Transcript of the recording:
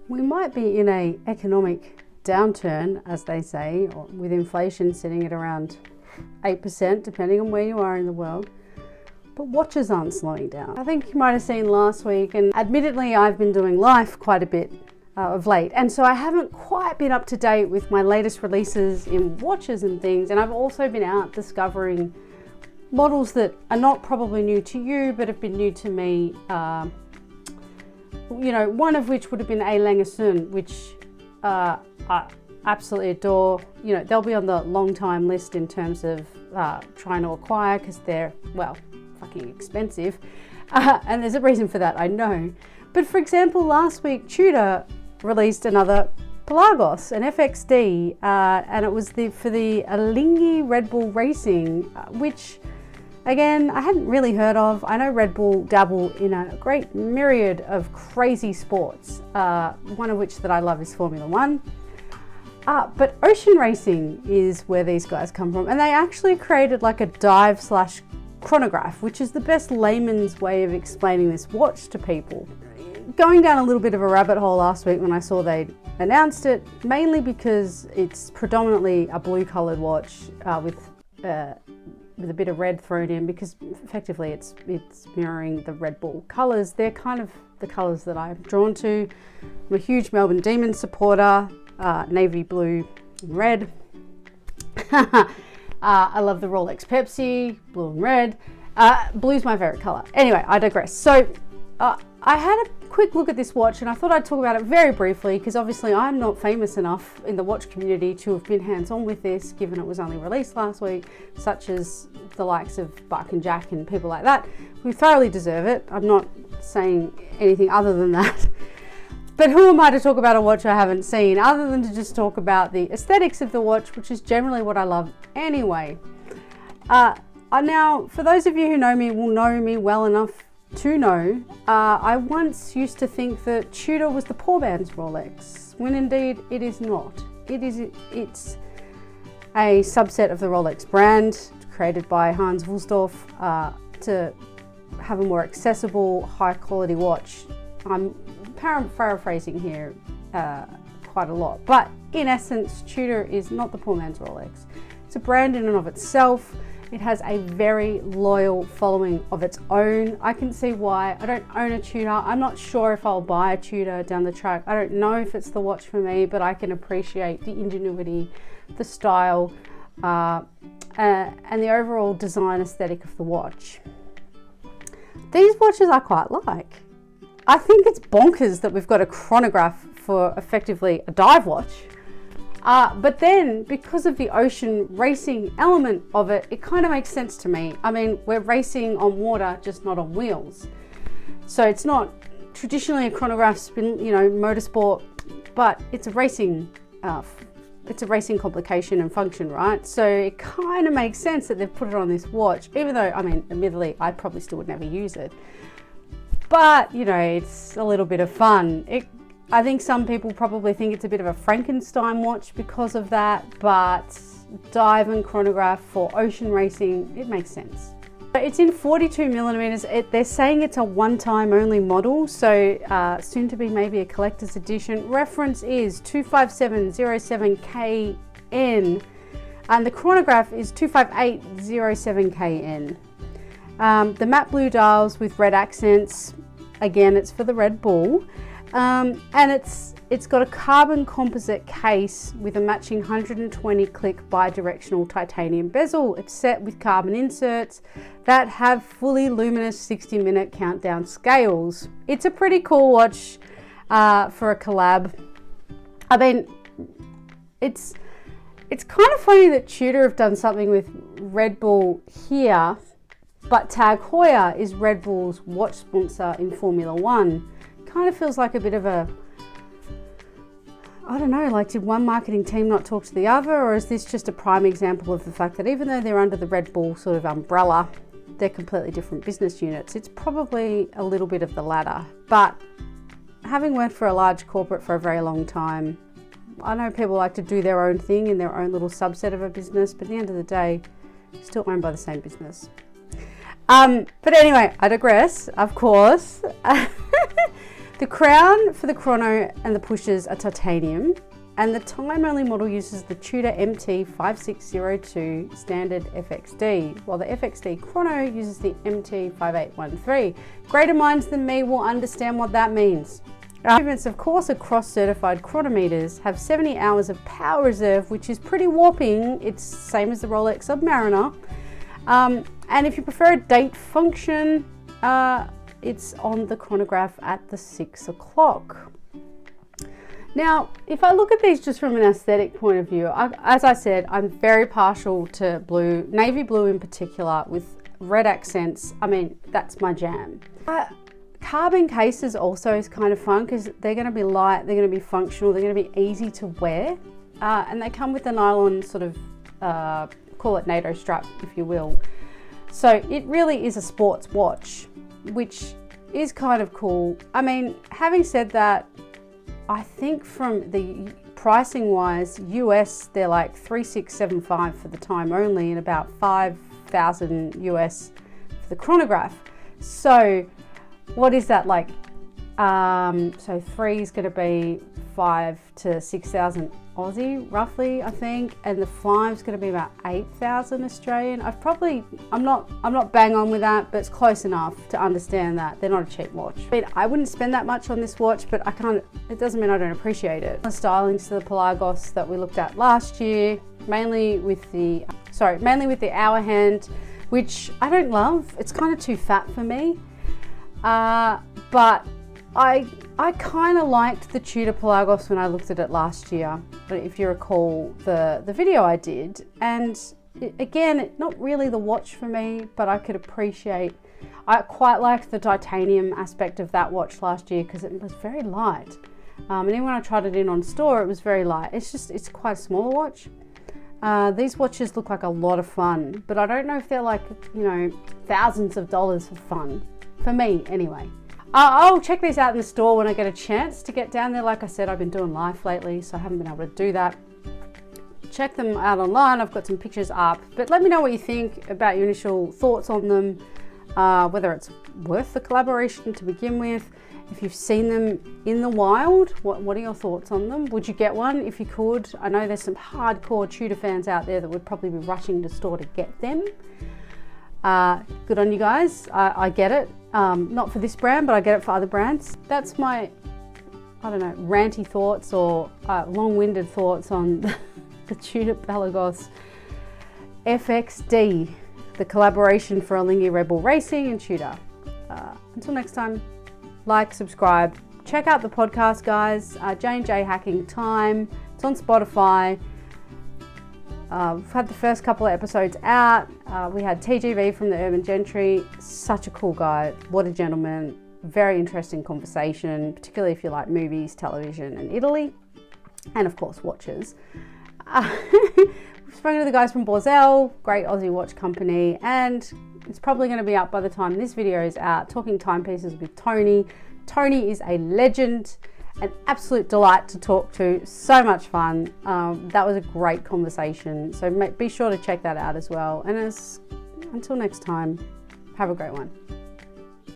We might be in a economic downturn, as they say, with inflation sitting at around 8%, depending on where you are in the world. But watches aren't slowing down. I think you might have seen last week, and admittedly I've been doing life quite a bit of late, and so I haven't quite been up to date with my latest releases in watches and things, and I've also been out discovering models that are not probably new to you but have been new to me. You know, one of which would have been a Langersun, which I absolutely adore. You know, they'll be on the long time list in terms of trying to acquire, because they're, well, fucking expensive, and there's a reason for that, I know. But for example, last week Tudor released another Pelagos, an FXD, and it was for the Alinghi RedBull Racing, which again, I hadn't really heard of. I know Red Bull dabble in a great myriad of crazy sports, one of which that I love is Formula One. But ocean racing is where these guys come from. And they actually created like a dive/chronograph, which is the best layman's way of explaining this watch to people. Going down a little bit of a rabbit hole last week when I saw they announced it, mainly because it's predominantly a blue colored watch with a bit of red thrown in, because effectively it's mirroring the Red Bull colours. They're kind of the colours that I'm drawn to. I'm a huge Melbourne Demons supporter, navy blue and red. I love the Rolex Pepsi, blue and red. Blue's my favourite colour. Anyway, I digress. So I had a quick look at this watch and I thought I'd talk about it very briefly, because obviously I'm not famous enough in the watch community to have been hands-on with this, given it was only released last week, such as the likes of Buck and Jack and people like that, who thoroughly deserve it. I'm not saying anything other than that. But who am I to talk about a watch I haven't seen, other than to just talk about the aesthetics of the watch, which is generally what I love anyway. Now, for those of you who know me, will know me well enough to know, I once used to think that Tudor was the poor man's Rolex, when indeed it is not. It's a subset of the Rolex brand, created by Hans Wulsdorf to have a more accessible, high quality watch. I'm paraphrasing here quite a lot, but in essence, Tudor is not the poor man's Rolex. It's a brand in and of itself. It has a very loyal following of its own. I can see why. I don't own a Tudor. I'm not sure if I'll buy a Tudor down the track. I don't know if it's the watch for me, but I can appreciate the ingenuity, the style, and the overall design aesthetic of the watch. These watches I quite like. I think it's bonkers that we've got a chronograph for effectively a dive watch. But then, because of the ocean racing element of it, it kind of makes sense to me. I mean, we're racing on water, just not on wheels. So it's not traditionally a chronograph, motorsport, but it's a racing complication and function, right? So it kind of makes sense that they've put it on this watch, even though, I mean, admittedly, I probably still would never use it. But, it's a little bit of fun. I think some people probably think it's a bit of a Frankenstein watch because of that, but dive and chronograph for ocean racing, it makes sense. It's in 42 millimeters. They're saying it's a one-time only model, so soon to be maybe a collector's edition. Reference is 25707KN, and the chronograph is 25807KN. The matte blue dials with red accents. Again, it's for the Red Bull. And it's got a carbon composite case with a matching 120 click bi-directional titanium bezel. It's set with carbon inserts that have fully luminous 60-minute countdown scales. It's a pretty cool watch for a collab. I mean, it's kind of funny that Tudor have done something with Red Bull here, but Tag Heuer is Red Bull's watch sponsor in Formula One. Kind of feels like a bit of a, I don't know, like did one marketing team not talk to the other, or is this just a prime example of the fact that even though they're under the Red Bull sort of umbrella, they're completely different business units? It's probably a little bit of the latter, but having worked for a large corporate for a very long time, I know people like to do their own thing in their own little subset of a business, but at the end of the day, still owned by the same business. But anyway, I digress, of course. The crown for the chrono and the pushers are titanium, and the time-only model uses the Tudor MT5602 standard FXD, while the FXD Chrono uses the MT5813. Greater minds than me will understand what that means. Our movements, of course, are cross-certified chronometers, have 70 hours of power reserve, which is pretty whopping. It's same as the Rolex Submariner. And if you prefer a date function, it's on the chronograph at the 6 o'clock. Now, if I look at these just from an aesthetic point of view, as I said, I'm very partial to blue, navy blue in particular, with red accents. I mean, that's my jam. Carbon cases also is kind of fun because they're going to be light, they're going to be functional, they're going to be easy to wear, and they come with a nylon sort of, call it NATO strap, if you will. So it really is a sports watch, which is kind of cool. I mean, having said that, I think from the pricing wise, US, they're like $3,675 for the time only and about $5,000 US for the chronograph. So what is that like? So 3 is going to be 5 to 6,000 Aussie roughly, I think, and the 5 is going to be about 8,000 Australian. I'm not bang on with that, but it's close enough to understand that they're not a cheap watch. I mean, I wouldn't spend that much on this watch, but it doesn't mean I don't appreciate it. The stylings to the Pelagos that we looked at last year, mainly with the hour hand, which I don't love. It's kind of too fat for me, but I kind of liked the Tudor Pelagos when I looked at it last year, but if you recall the video I did, and again, not really the watch for me, but I quite liked the titanium aspect of that watch last year because it was very light, and even when I tried it in on store, it was very light. It's quite a small watch. These watches look like a lot of fun, but I don't know if they're like, you know, thousands of dollars for fun, for me anyway. I'll check these out in the store when I get a chance to get down there. Like I said, I've been doing live lately, so I haven't been able to do that. Check them out online. I've got some pictures up, but let me know what you think about your initial thoughts on them, whether it's worth the collaboration to begin with. If you've seen them in the wild, what are your thoughts on them? Would you get one if you could? I know there's some hardcore Tudor fans out there that would probably be rushing to store to get them. Good on you guys. I get it. Not for this brand, but I get it for other brands. That's my, I don't know, ranty thoughts or long-winded thoughts on the Tudor Pelagos FXD, the collaboration for Alinghi RedBull Racing and Tudor. Until next time, like, subscribe, check out the podcast, guys. J&J Hacking Time. It's on Spotify. We've had the first couple of episodes out. We had TGV from the Urban Gentry. Such a cool guy. What a gentleman. Very interesting conversation, particularly if you like movies, television, and Italy. And of course, watches. We've spoken to the guys from Borzell, great Aussie watch company. And it's probably going to be up by the time this video is out, talking timepieces with Tony. Tony is a legend. An absolute delight to talk to, so much fun. That was a great conversation, so be sure to check that out as well. And until next time, have a great one.